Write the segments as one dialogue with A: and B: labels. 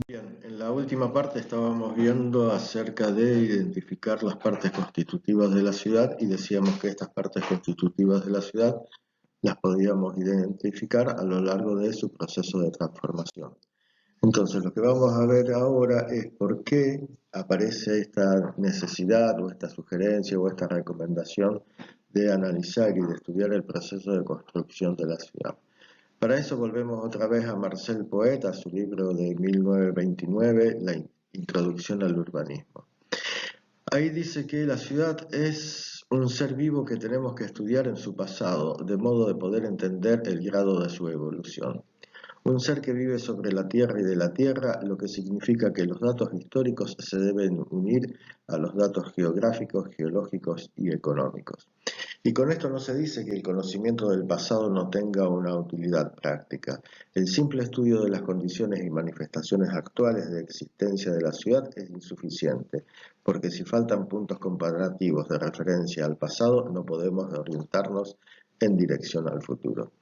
A: Bien, en la última parte estábamos viendo acerca de identificar las partes constitutivas de la ciudad y decíamos que estas partes constitutivas de la ciudad las podíamos identificar a lo largo de su proceso de transformación. Entonces, lo que vamos a ver ahora es por qué aparece esta necesidad o esta sugerencia o esta recomendación de analizar y de estudiar el proceso de construcción de la ciudad. Para eso volvemos otra vez a Marcel Poet, a su libro de 1929, La Introducción al Urbanismo. Ahí dice que la ciudad es un ser vivo que tenemos que estudiar en su pasado, de modo de poder entender el grado de su evolución. Un ser que vive sobre la tierra y de la tierra, lo que significa que los datos históricos se deben unir a los datos geográficos, geológicos y económicos. Y con esto no se dice que el conocimiento del pasado no tenga una utilidad práctica. El simple estudio de las condiciones y manifestaciones actuales de existencia de la ciudad es insuficiente, porque si faltan puntos comparativos de referencia al pasado, no podemos orientarnos en dirección al futuro.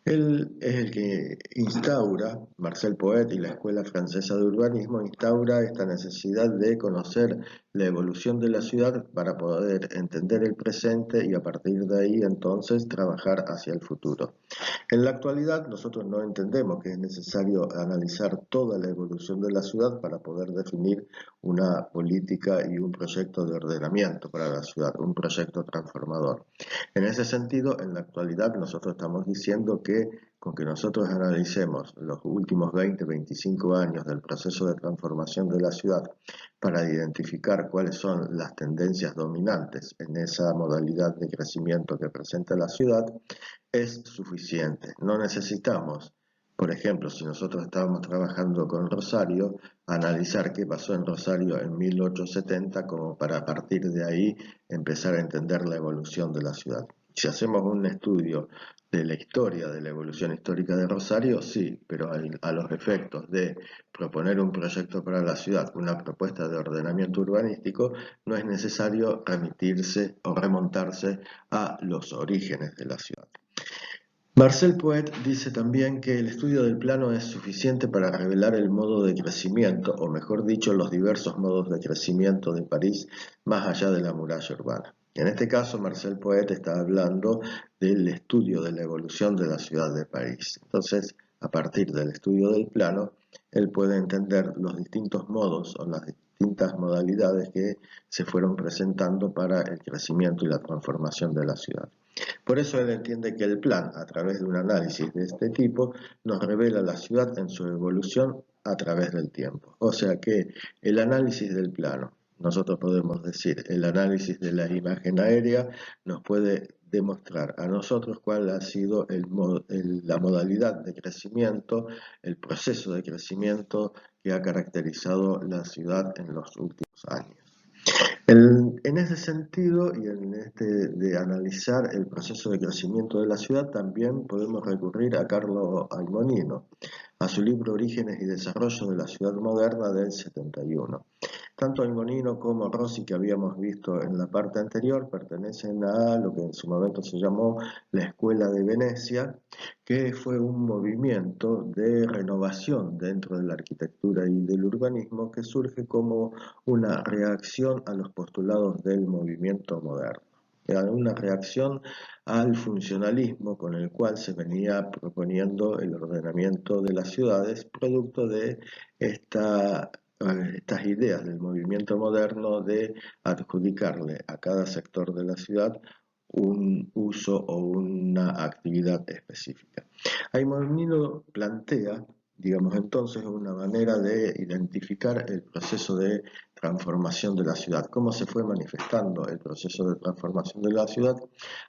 A: Él es el que instaura, Marcel Poet y la Escuela Francesa de Urbanismo, instaura esta necesidad de conocer la evolución de la ciudad para poder entender el presente y a partir de ahí entonces trabajar hacia el futuro. En la actualidad nosotros no entendemos que es necesario analizar toda la evolución de la ciudad para poder definir una política y un proyecto de ordenamiento para la ciudad, un proyecto transformador. En ese sentido, en la actualidad nosotros estamos diciendo que con que nosotros analicemos los últimos 20, 25 años del proceso de transformación de la ciudad para identificar cuáles son las tendencias dominantes en esa modalidad de crecimiento que presenta la ciudad, es suficiente. No necesitamos, por ejemplo, si nosotros estábamos trabajando con Rosario, analizar qué pasó en Rosario en 1870 como para a partir de ahí empezar a entender la evolución de la ciudad. Si hacemos un estudio de la historia, de la evolución histórica de Rosario, sí, pero a los efectos de proponer un proyecto para la ciudad, una propuesta de ordenamiento urbanístico, no es necesario remitirse o remontarse a los orígenes de la ciudad. Marcel Poet dice también que el estudio del plano es suficiente para revelar el modo de crecimiento, o mejor dicho, los diversos modos de crecimiento de París más allá de la muralla urbana. En este caso, Marcel Poet está hablando del estudio de la evolución de la ciudad de París. Entonces, a partir del estudio del plano, él puede entender los distintos modos o las distintas modalidades que se fueron presentando para el crecimiento y la transformación de la ciudad. Por eso él entiende que el plan, a través de un análisis de este tipo, nos revela la ciudad en su evolución a través del tiempo. O sea que el análisis del plano, nosotros podemos decir, el análisis de la imagen aérea nos puede demostrar a nosotros cuál ha sido la modalidad de crecimiento, el proceso de crecimiento que ha caracterizado la ciudad en los últimos años. En ese sentido y en este de analizar el proceso de crecimiento de la ciudad, también podemos recurrir a Carlo Aimonino, a su libro Orígenes y Desarrollo de la Ciudad Moderna del 71. Tanto Aimonino como Rossi, que habíamos visto en la parte anterior, pertenecen a lo que en su momento se llamó la Escuela de Venecia, que fue un movimiento de renovación dentro de la arquitectura y del urbanismo que surge como una reacción a los postulados del movimiento moderno. Era una reacción al funcionalismo con el cual se venía proponiendo el ordenamiento de las ciudades, producto de estas ideas del movimiento moderno de adjudicarle a cada sector de la ciudad un uso o una actividad específica. Aimonino plantea, digamos entonces, una manera de identificar el proceso de transformación de la ciudad, cómo se fue manifestando el proceso de transformación de la ciudad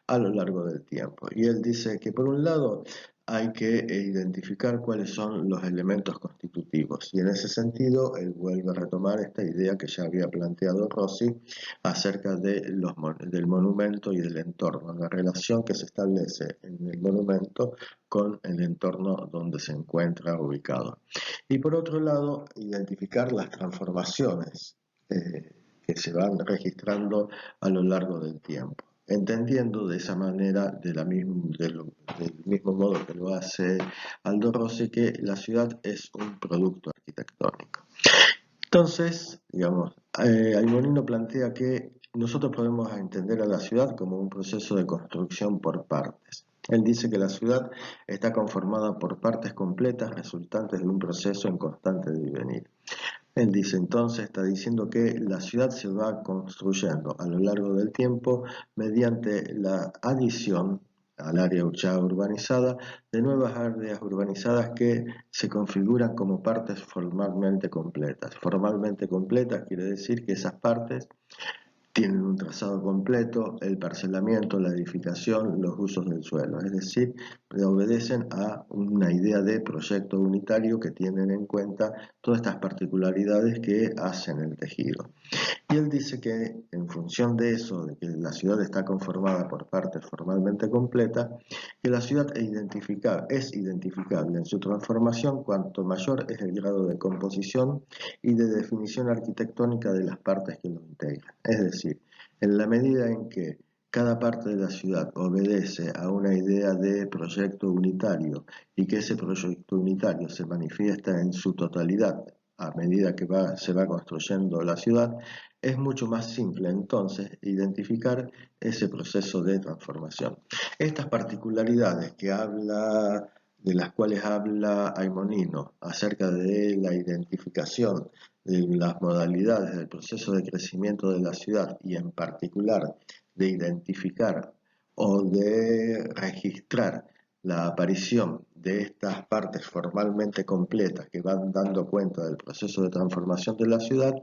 A: a lo largo del tiempo. Y él dice que por un lado hay que identificar cuáles son los elementos constitutivos. Y en ese sentido, él vuelve a retomar esta idea que ya había planteado Rossi acerca del monumento y del entorno, la relación que se establece en el monumento con el entorno donde se encuentra ubicado. Y por otro lado, identificar las transformaciones que se van registrando a lo largo del tiempo, entendiendo de esa manera, del mismo modo que lo hace Aldo Rossi, que la ciudad es un producto arquitectónico. Entonces, digamos, Aimonino plantea que nosotros podemos entender a la ciudad como un proceso de construcción por partes. Él dice que la ciudad está conformada por partes completas resultantes de un proceso en constante devenir. Él dice entonces, está diciendo que la ciudad se va construyendo a lo largo del tiempo mediante la adición al área ya urbanizada de nuevas áreas urbanizadas que se configuran como partes formalmente completas. Formalmente completas quiere decir que esas partes tienen un trazado completo, el parcelamiento, la edificación, los usos del suelo, es decir, obedecen a una idea de proyecto unitario que tienen en cuenta todas estas particularidades que hacen el tejido. Y él dice que en función de eso, de que la ciudad está conformada por partes formalmente completas, que la ciudad es identificable en su transformación cuanto mayor es el grado de composición y de definición arquitectónica de las partes que lo integran. Es decir, en la medida en que cada parte de la ciudad obedece a una idea de proyecto unitario y que ese proyecto unitario se manifiesta en su totalidad a medida que se va construyendo la ciudad, es mucho más simple entonces identificar ese proceso de transformación. Estas particularidades de las cuales habla Aimonino acerca de la identificación de las modalidades del proceso de crecimiento de la ciudad y en particular de identificar o de registrar la aparición de estas partes formalmente completas que van dando cuenta del proceso de transformación de la ciudad,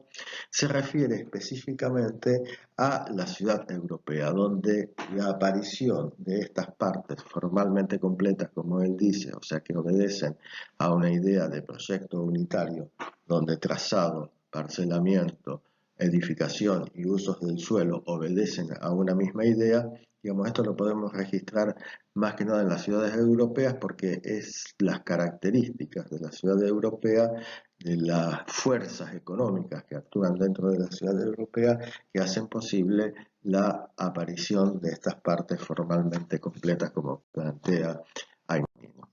A: se refiere específicamente a la ciudad europea, donde la aparición de estas partes formalmente completas, como él dice, o sea que obedecen a una idea de proyecto unitario, donde trazado, parcelamiento, edificación y usos del suelo obedecen a una misma idea, digamos, esto lo podemos registrar más que nada en las ciudades europeas porque es las características de la ciudad europea, de las fuerzas económicas que actúan dentro de la ciudad europea que hacen posible la aparición de estas partes formalmente completas como plantea Aimonino.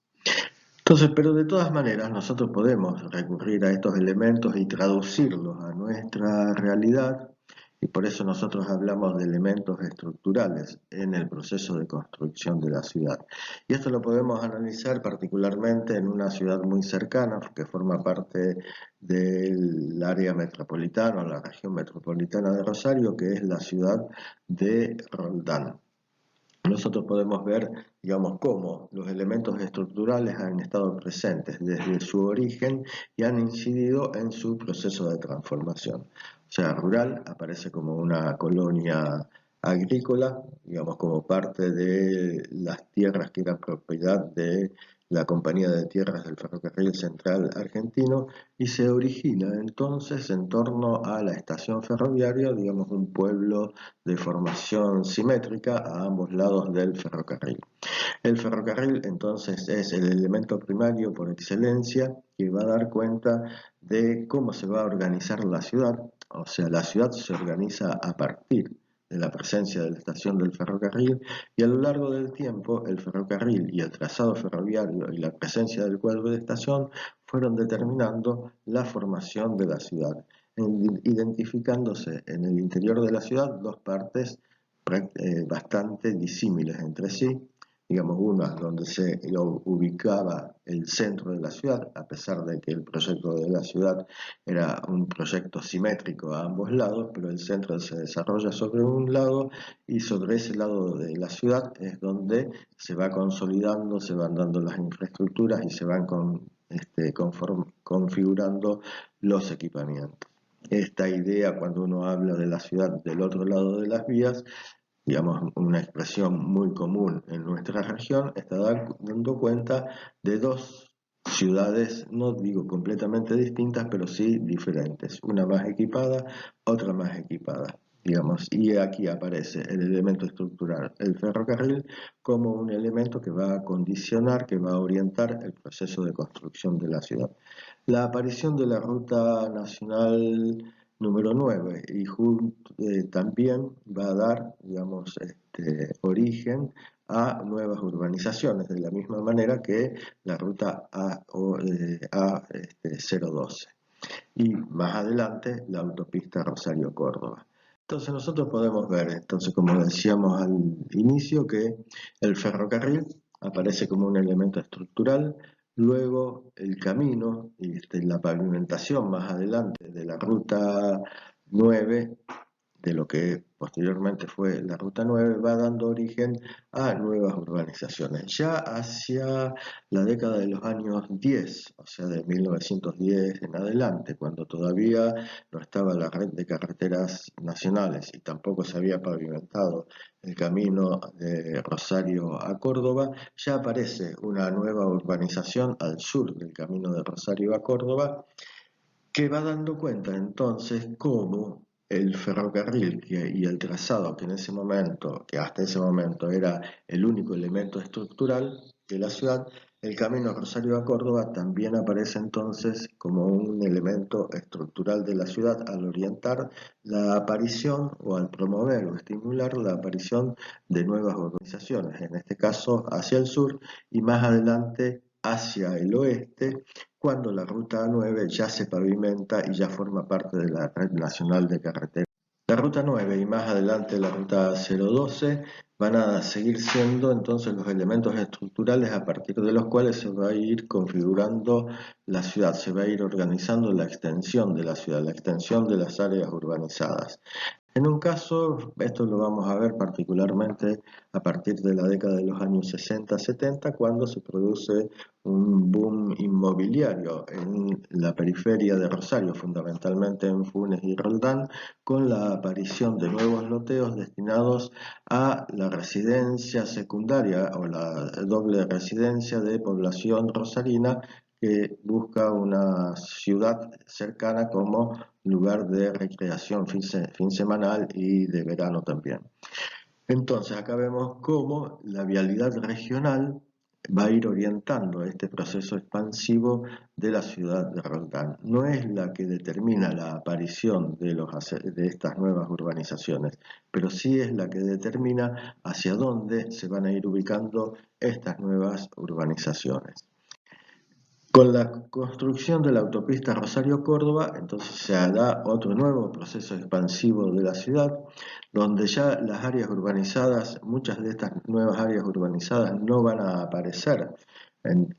A: Entonces, pero de todas maneras nosotros podemos recurrir a estos elementos y traducirlos a nuestra realidad y por eso nosotros hablamos de elementos estructurales en el proceso de construcción de la ciudad. Y esto lo podemos analizar particularmente en una ciudad muy cercana que forma parte del área metropolitana, la región metropolitana de Rosario, que es la ciudad de Roldán. Nosotros podemos ver, digamos, cómo los elementos estructurales han estado presentes desde su origen y han incidido en su proceso de transformación. O sea, Rural aparece como una colonia agrícola, digamos, como parte de las tierras que eran propiedad de la Compañía de Tierras del Ferrocarril Central Argentino y se origina entonces en torno a la estación ferroviaria, digamos, un pueblo de formación simétrica a ambos lados del ferrocarril. El ferrocarril entonces es el elemento primario por excelencia que va a dar cuenta de cómo se va a organizar la ciudad, o sea, la ciudad se organiza a partir de la presencia de la estación del ferrocarril y a lo largo del tiempo el ferrocarril y el trazado ferroviario y la presencia del cuadro de estación fueron determinando la formación de la ciudad, identificándose en el interior de la ciudad dos partes bastante disímiles entre sí, digamos, una donde se ubicaba el centro de la ciudad, a pesar de que el proyecto de la ciudad era un proyecto simétrico a ambos lados, pero el centro se desarrolla sobre un lado y sobre ese lado de la ciudad es donde se va consolidando, se van dando las infraestructuras y se van configurando los equipamientos. Esta idea, cuando uno habla de la ciudad del otro lado de las vías, digamos, una expresión muy común en nuestra región, está dando cuenta de dos ciudades, no digo completamente distintas, pero sí diferentes, una más equipada, otra más equipada, digamos, y aquí aparece el elemento estructural, el ferrocarril, como un elemento que va a condicionar, que va a orientar el proceso de construcción de la ciudad. La aparición de la Ruta Nacional número 9 y también va a dar, digamos, origen a nuevas urbanizaciones, de la misma manera que la ruta A012. y más adelante la autopista Rosario-Córdoba. Entonces nosotros podemos ver, entonces como decíamos al inicio, que el ferrocarril aparece como un elemento estructural, luego el camino y la pavimentación más adelante de la ruta 9, de lo que posteriormente fue la Ruta 9, va dando origen a nuevas urbanizaciones. Ya hacia la década de los años 10, o sea, de 1910 en adelante, cuando todavía no estaba la red de carreteras nacionales y tampoco se había pavimentado el camino de Rosario a Córdoba, ya aparece una nueva urbanización al sur del camino de Rosario a Córdoba, que va dando cuenta entonces cómo el ferrocarril y el trazado que en ese momento, que hasta ese momento era el único elemento estructural de la ciudad, el camino Rosario a Córdoba también aparece entonces como un elemento estructural de la ciudad al orientar la aparición o al promover o estimular la aparición de nuevas urbanizaciones, en este caso hacia el sur y más adelante hacia el oeste, cuando la Ruta 9 ya se pavimenta y ya forma parte de la Red Nacional de Carreteras. La Ruta 9 y más adelante la Ruta 012 van a seguir siendo entonces los elementos estructurales a partir de los cuales se va a ir configurando la ciudad, se va a ir organizando la extensión de la ciudad, la extensión de las áreas urbanizadas. En un caso, esto lo vamos a ver particularmente a partir de la década de los años 60-70, cuando se produce un boom inmobiliario en la periferia de Rosario, fundamentalmente en Funes y Roldán, con la aparición de nuevos loteos destinados a la residencia secundaria o la doble residencia de población rosarina que busca una ciudad cercana como lugar de recreación fin semanal y de verano también. Entonces acá vemos cómo la vialidad regional va a ir orientando este proceso expansivo de la ciudad de Roldán. No es la que determina la aparición de estas nuevas urbanizaciones, pero sí es la que determina hacia dónde se van a ir ubicando estas nuevas urbanizaciones. Con la construcción de la autopista Rosario-Córdoba, entonces se da otro nuevo proceso expansivo de la ciudad, donde ya las áreas urbanizadas, muchas de estas nuevas áreas urbanizadas no van a aparecer en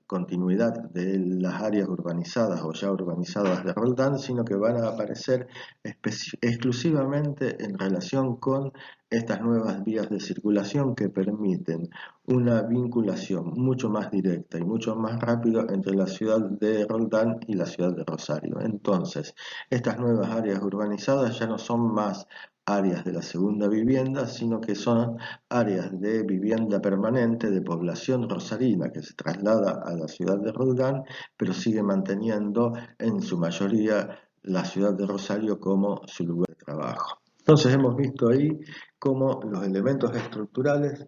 A: continuidad de las áreas urbanizadas o ya urbanizadas de Roldán, sino que van a aparecer exclusivamente en relación con estas nuevas vías de circulación que permiten una vinculación mucho más directa y mucho más rápida entre la ciudad de Roldán y la ciudad de Rosario. Entonces, estas nuevas áreas urbanizadas ya no son más áreas de la segunda vivienda, sino que son áreas de vivienda permanente de población rosarina que se traslada a la ciudad de Roldán, pero sigue manteniendo en su mayoría la ciudad de Rosario como su lugar de trabajo. Entonces hemos visto ahí cómo los elementos estructurales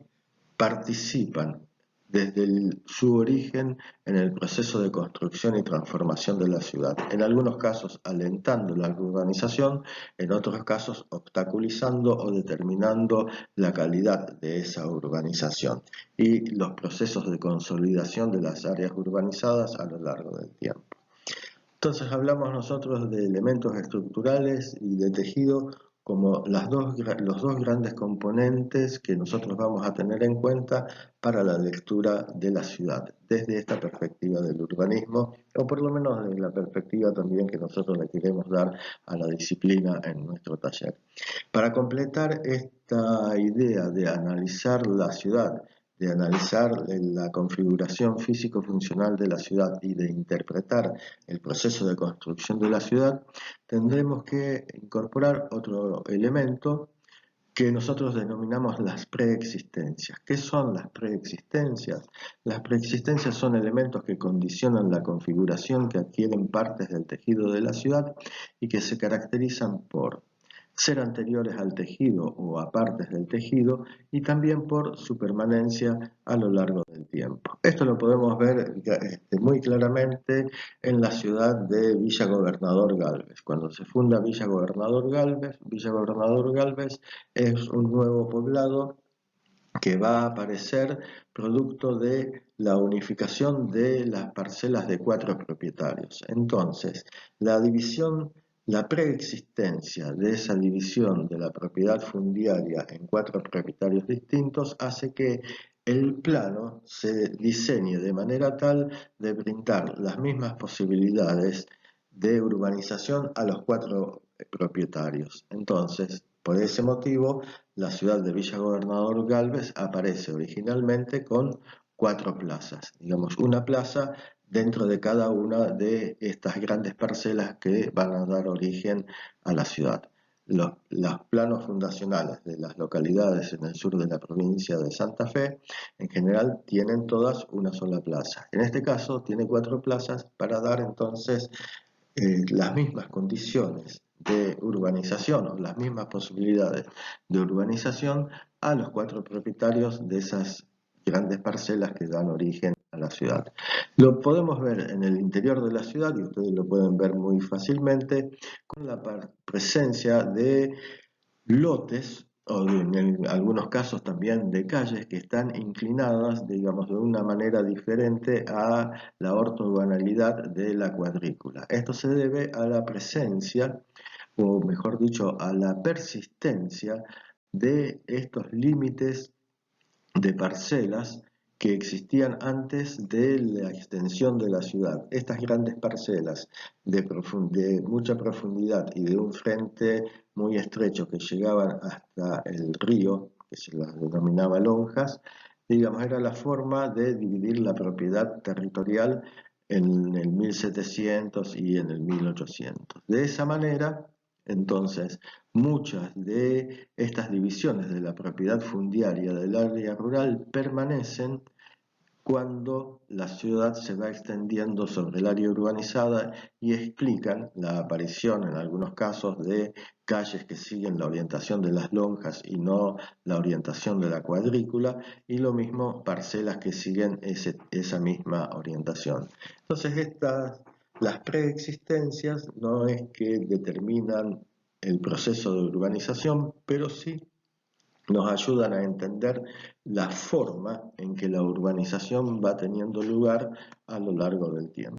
A: participan desde su origen en el proceso de construcción y transformación de la ciudad, en algunos casos alentando la urbanización, en otros casos obstaculizando o determinando la calidad de esa urbanización y los procesos de consolidación de las áreas urbanizadas a lo largo del tiempo. Entonces hablamos nosotros de elementos estructurales y de tejido como los dos grandes componentes que nosotros vamos a tener en cuenta para la lectura de la ciudad, desde esta perspectiva del urbanismo, o por lo menos desde la perspectiva también que nosotros le queremos dar a la disciplina en nuestro taller. Para completar esta idea de analizar la ciudad, de analizar la configuración físico-funcional de la ciudad y de interpretar el proceso de construcción de la ciudad, tendremos que incorporar otro elemento que nosotros denominamos las preexistencias. ¿Qué son las preexistencias? Las preexistencias son elementos que condicionan la configuración que adquieren partes del tejido de la ciudad y que se caracterizan por ser anteriores al tejido o a partes del tejido y también por su permanencia a lo largo del tiempo. Esto lo podemos ver muy claramente en la ciudad de Villa Gobernador Galvez. Cuando se funda Villa Gobernador Galvez es un nuevo poblado que va a aparecer producto de la unificación de las parcelas de 4 propietarios. Entonces, la preexistencia de esa división de la propiedad fundiaria en 4 propietarios distintos hace que el plano se diseñe de manera tal de brindar las mismas posibilidades de urbanización a los 4 propietarios. Entonces, por ese motivo, la ciudad de Villa Gobernador Galvez aparece originalmente con 4 plazas, digamos, una plaza dentro de cada una de estas grandes parcelas que van a dar origen a la ciudad. Los planos fundacionales de las localidades en el sur de la provincia de Santa Fe, en general, tienen todas una sola plaza. En este caso, tiene 4 plazas para dar entonces las mismas condiciones de urbanización o las mismas posibilidades de urbanización a los 4 propietarios de esas grandes parcelas que dan origen a la ciudad. Lo podemos ver en el interior de la ciudad y ustedes lo pueden ver muy fácilmente con la presencia de lotes o en algunos casos también de calles que están inclinadas, digamos, de una manera diferente a la ortogonalidad de la cuadrícula. Esto se debe a la presencia, o mejor dicho, a la persistencia de estos límites de parcelas que existían antes de la extensión de la ciudad. Estas grandes parcelas de mucha profundidad y de un frente muy estrecho que llegaban hasta el río, que se las denominaba lonjas, digamos, era la forma de dividir la propiedad territorial en el 1700 y en el 1800. De esa manera, entonces, muchas de estas divisiones de la propiedad fundiaria del área rural permanecen cuando la ciudad se va extendiendo sobre el área urbanizada y explican la aparición en algunos casos de calles que siguen la orientación de las lonjas y no la orientación de la cuadrícula, y lo mismo parcelas que siguen esa misma orientación. Entonces las preexistencias no es que determinan el proceso de urbanización, pero sí nos ayudan a entender la forma en que la urbanización va teniendo lugar a lo largo del tiempo.